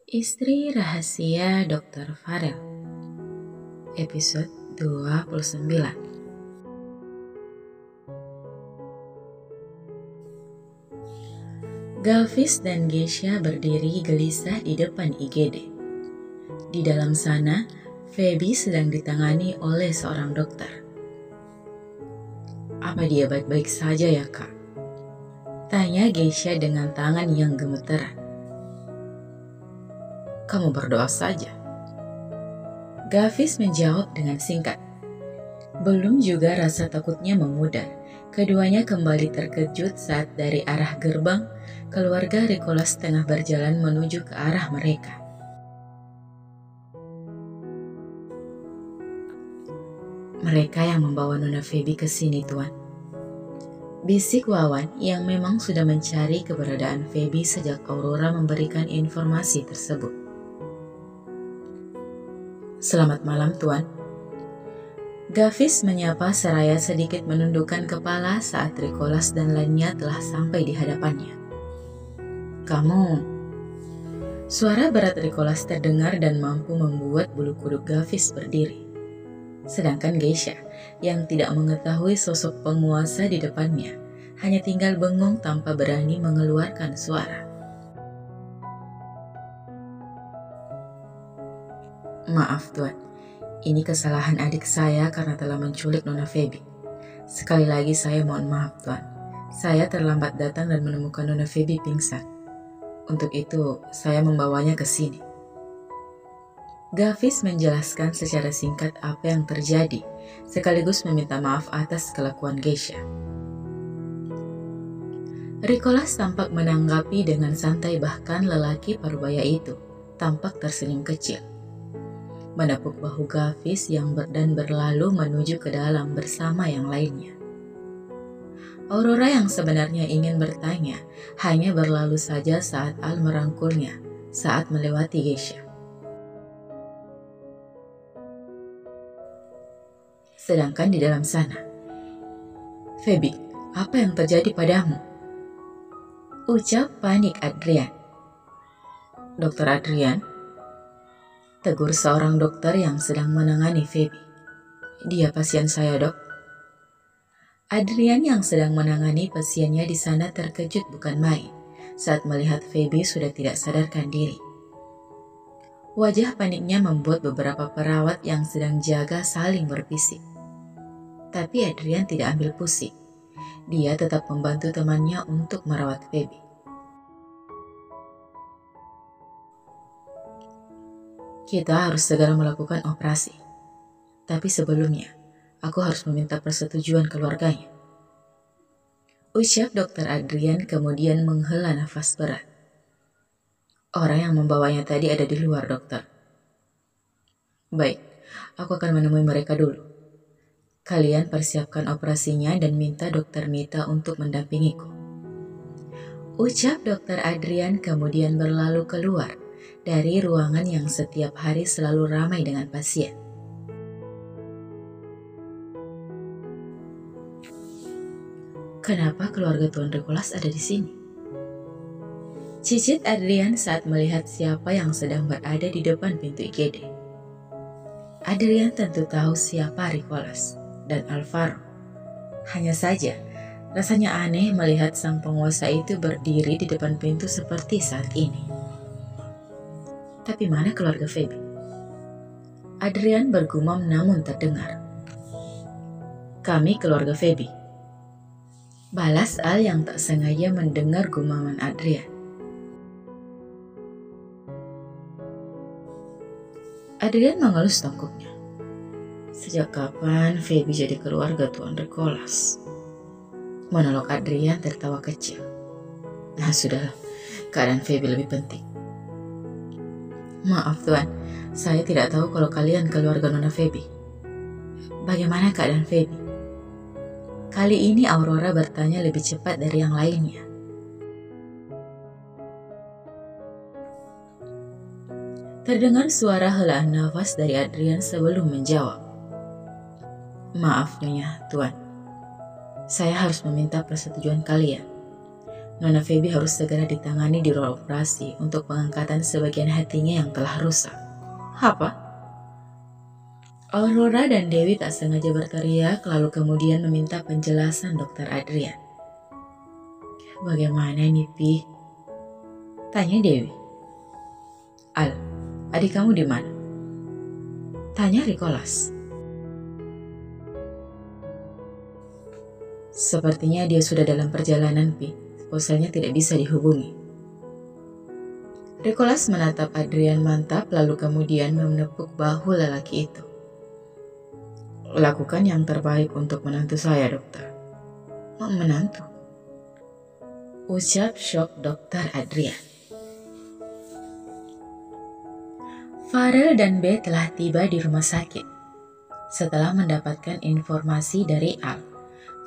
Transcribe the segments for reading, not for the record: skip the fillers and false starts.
Istri Rahasia Dr. Farel, episode 29. Galvis dan Geisha berdiri gelisah di depan IGD. Di dalam sana, Feby sedang ditangani oleh seorang dokter. "Apa dia baik-baik saja ya, Kak?" tanya Geisha dengan tangan yang gemeteran. "Kamu berdoa saja," Galvis menjawab dengan singkat. Belum juga rasa takutnya memudar, keduanya kembali terkejut saat dari arah gerbang, keluarga Ricolas tengah berjalan menuju ke arah mereka. "Mereka yang membawa Nona Feby ke sini, Tuan," bisik Wawan yang memang sudah mencari keberadaan Feby sejak Aurora memberikan informasi tersebut. "Selamat malam, Tuan." Galvis menyapa seraya sedikit menundukkan kepala saat Ricolas dan lainnya telah sampai di hadapannya. "Kamu..." Suara berat Ricolas terdengar dan mampu membuat bulu kuduk Galvis berdiri. Sedangkan Geisha, yang tidak mengetahui sosok penguasa di depannya, hanya tinggal bengong tanpa berani mengeluarkan suara. "Maaf, Tuan. Ini kesalahan adik saya karena telah menculik Nona Feby. Sekali lagi saya mohon maaf, Tuan. Saya terlambat datang dan menemukan Nona Feby pingsan. Untuk itu, saya membawanya ke sini." Galvis menjelaskan secara singkat apa yang terjadi, sekaligus meminta maaf atas kelakuan Geisha. Ricolas tampak menanggapi dengan santai, bahkan lelaki parubaya itu tampak tersenyum kecil. Menepuk bahu Galvis yang berlalu menuju ke dalam bersama yang lainnya. Aurora yang sebenarnya ingin bertanya hanya berlalu saja saat Al merangkulnya saat melewati Geisha. Sedangkan di dalam sana, "Feby, apa yang terjadi padamu?" ucap panik Adrian. "Dokter Adrian?" tegur seorang dokter yang sedang menangani Feby. "Dia pasien saya, Dok." Adrian yang sedang menangani pasiennya di sana terkejut bukan main saat melihat Feby sudah tidak sadarkan diri. Wajah paniknya membuat beberapa perawat yang sedang jaga saling berbisik. Tapi Adrian tidak ambil pusing. Dia tetap membantu temannya untuk merawat Feby. "Kita harus segera melakukan operasi. Tapi sebelumnya, aku harus meminta persetujuan keluarganya," ucap Dr. Adrian kemudian menghela nafas berat. "Orang yang membawanya tadi ada di luar, dokter." "Baik, aku akan menemui mereka dulu. Kalian persiapkan operasinya dan minta Dokter Mita untuk mendampingiku," ucap Dr. Adrian kemudian berlalu keluar dari ruangan yang setiap hari selalu ramai dengan pasien. "Kenapa keluarga Tuan Ricolas ada di sini?" cicit Adrian saat melihat siapa yang sedang berada di depan pintu IGD. Adrian tentu tahu siapa Ricolas dan Alvaro. Hanya saja, rasanya aneh melihat sang penguasa itu berdiri di depan pintu seperti saat ini. "Tapi mana keluarga Feby?" Adrian bergumam namun terdengar. "Kami keluarga Feby," balas Al yang tak sengaja mendengar gumaman Adrian. Adrian mengelus tengkuknya. "Sejak kapan Feby jadi keluarga Tuan Ricolas?" monolog Adrian tertawa kecil. "Nah sudahlah, keadaan Feby lebih penting." "Maaf Tuan, saya tidak tahu kalau kalian keluarga Nona Feby. Bagaimana keadaan Feby?" Kali ini Aurora bertanya lebih cepat dari yang lainnya. Terdengar suara helaan nafas dari Adrian sebelum menjawab. "Maaf Nyonya, Tuan. Saya harus meminta persetujuan kalian. Nona Feby harus segera ditangani di ruang operasi untuk pengangkatan sebagian hatinya yang telah rusak. Apa? Aurora dan Dewi tak sengaja berteriak lalu kemudian meminta penjelasan Dokter Adrian. Bagaimana nih, Pi? Tanya Dewi. Al, adik kamu di mana? Tanya Rikolas. Sepertinya dia sudah dalam perjalanan, Pi. Ponselnya tidak bisa dihubungi. Rikolas menatap Adrian mantap lalu kemudian menepuk bahu lelaki itu. Lakukan yang terbaik untuk menantu saya, dokter. Menantu? Ucap shock Dokter Adrian. Farel dan B telah tiba di rumah sakit. Setelah mendapatkan informasi dari Al,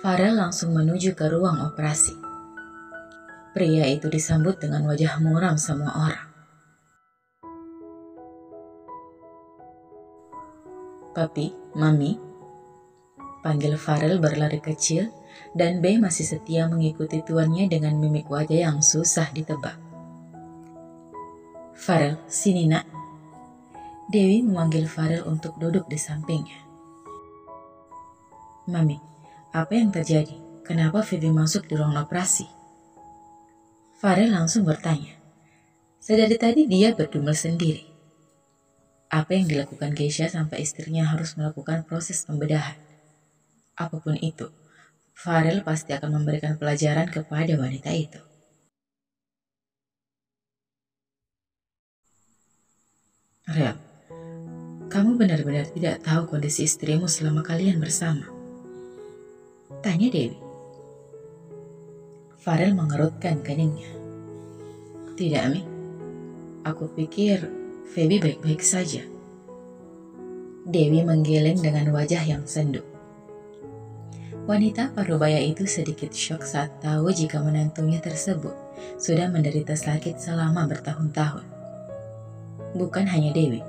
Farel langsung menuju ke ruang operasi. Pria itu disambut dengan wajah muram semua orang. Papi, Mami, panggil Farel berlari kecil dan B masih setia mengikuti tuannya dengan mimik wajah yang susah ditebak. Farel, sini nak. Dewi memanggil Farel untuk duduk di sampingnya. Mami, apa yang terjadi? Kenapa Feby masuk di ruang operasi? Farel langsung bertanya. Sedari tadi dia berdumel sendiri. Apa yang dilakukan Geisha sampai istrinya harus melakukan proses pembedahan? Apapun itu, Farel pasti akan memberikan pelajaran kepada wanita itu. Rel, kamu benar-benar tidak tahu kondisi istrimu selama kalian bersama? Tanya Dewi. Farel mengerutkan keningnya. Tidak, Mi. Aku pikir Feby baik-baik saja. Dewi menggeleng dengan wajah yang sendu. Wanita parubaya itu sedikit syok saat tahu jika menantunya tersebut sudah menderita sakit selama bertahun-tahun. Bukan hanya Dewi,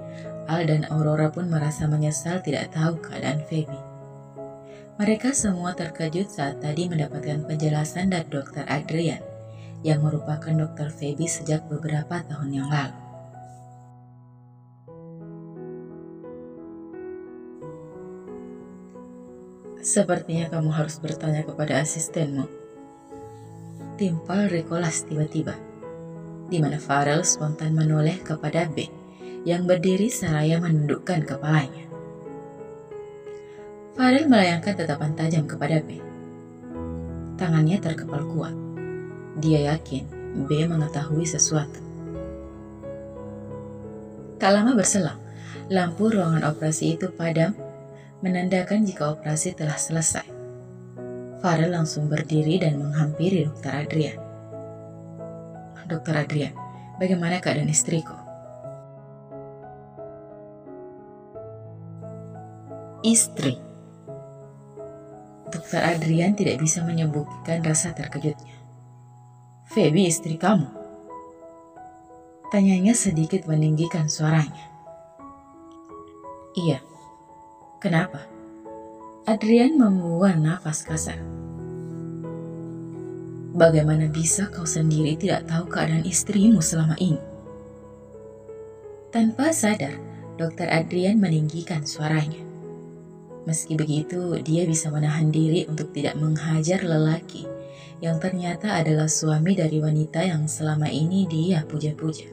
Al dan Aurora pun merasa menyesal tidak tahu keadaan Feby. Mereka semua terkejut saat tadi mendapatkan penjelasan dari Dokter Adrian, yang merupakan dokter Feby sejak beberapa tahun yang lalu. Sepertinya kamu harus bertanya kepada asistenmu. Timpal Rikolas tiba-tiba, di mana Farel spontan menoleh kepada B, yang berdiri seraya menundukkan kepalanya. Farel melayangkan tatapan tajam kepada B. Tangannya terkepal kuat. Dia yakin B mengetahui sesuatu. Tak lama berselang, lampu ruangan operasi itu padam, menandakan jika operasi telah selesai. Farel langsung berdiri dan menghampiri Dokter Adrian. Dokter Adrian, bagaimana keadaan istriku? Istri. Dokter Adrian tidak bisa menyembunyikan rasa terkejutnya. Feby istri kamu? Tanyanya sedikit meninggikan suaranya. Iya. Kenapa? Adrian membuang nafas kasar. Bagaimana bisa kau sendiri tidak tahu keadaan istrimu selama ini? Tanpa sadar, Dokter Adrian meninggikan suaranya. Meski begitu, dia bisa menahan diri untuk tidak menghajar lelaki yang ternyata adalah suami dari wanita yang selama ini dia puja-puja.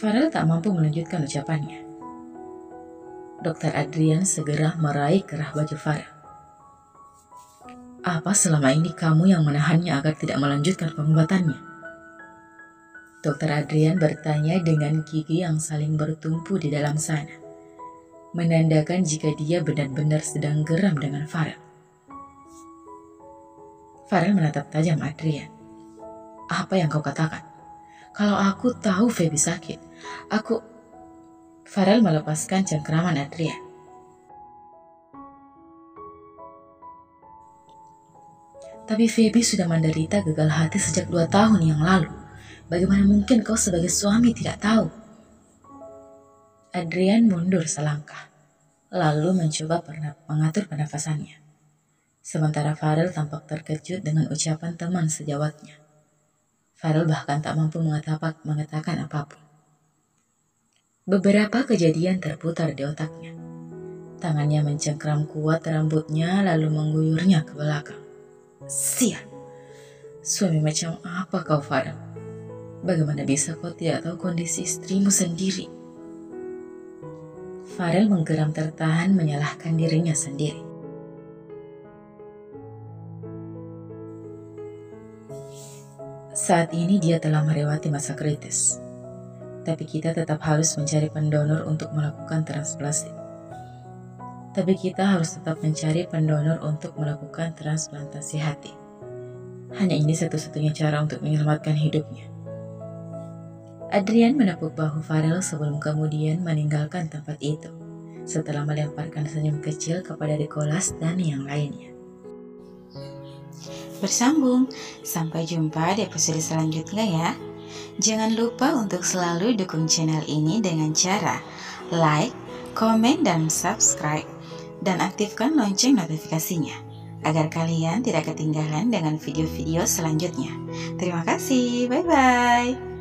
Farel tak mampu melanjutkan ucapannya. Dokter Adrian segera meraih kerah baju Farel. Apa selama ini kamu yang menahannya agar tidak melanjutkan pengobatannya? Dokter Adrian bertanya dengan gigi yang saling bertumpu di dalam sana, menandakan jika dia benar-benar sedang geram dengan Farel. Farel menatap tajam Adrian. Apa yang kau katakan? Kalau aku tahu Feby sakit, Farel melepaskan cengkeraman Adrian. Tapi Feby sudah menderita gagal hati sejak 2 tahun yang lalu. Bagaimana mungkin kau sebagai suami tidak tahu? Adrian mundur selangkah. lalu mencoba mengatur pernafasannya. Sementara Farel tampak terkejut dengan ucapan teman sejawatnya. Farel bahkan tak mampu mengatakan apapun. Beberapa kejadian terputar di otaknya. Tangannya mencengkram kuat rambutnya lalu mengguyurnya ke belakang. Sial, suami macam apa kau, Farel? Bagaimana bisa kau tidak tahu kondisi istrimu sendiri? Farel menggeram tertahan menyalahkan dirinya sendiri. Saat ini dia telah melewati masa kritis. Tapi kita tetap harus mencari pendonor untuk melakukan transplantasi. Hati. Hanya ini satu-satunya cara untuk menyelamatkan hidupnya. Adrian menepuk bahu Farel sebelum kemudian meninggalkan tempat itu, setelah melemparkan senyum kecil kepada Nicholas dan yang lainnya. Bersambung, sampai jumpa di episode selanjutnya ya. Jangan lupa untuk selalu dukung channel ini dengan cara like, komen, dan subscribe. Dan aktifkan lonceng notifikasinya, agar kalian tidak ketinggalan dengan video-video selanjutnya. Terima kasih, bye-bye.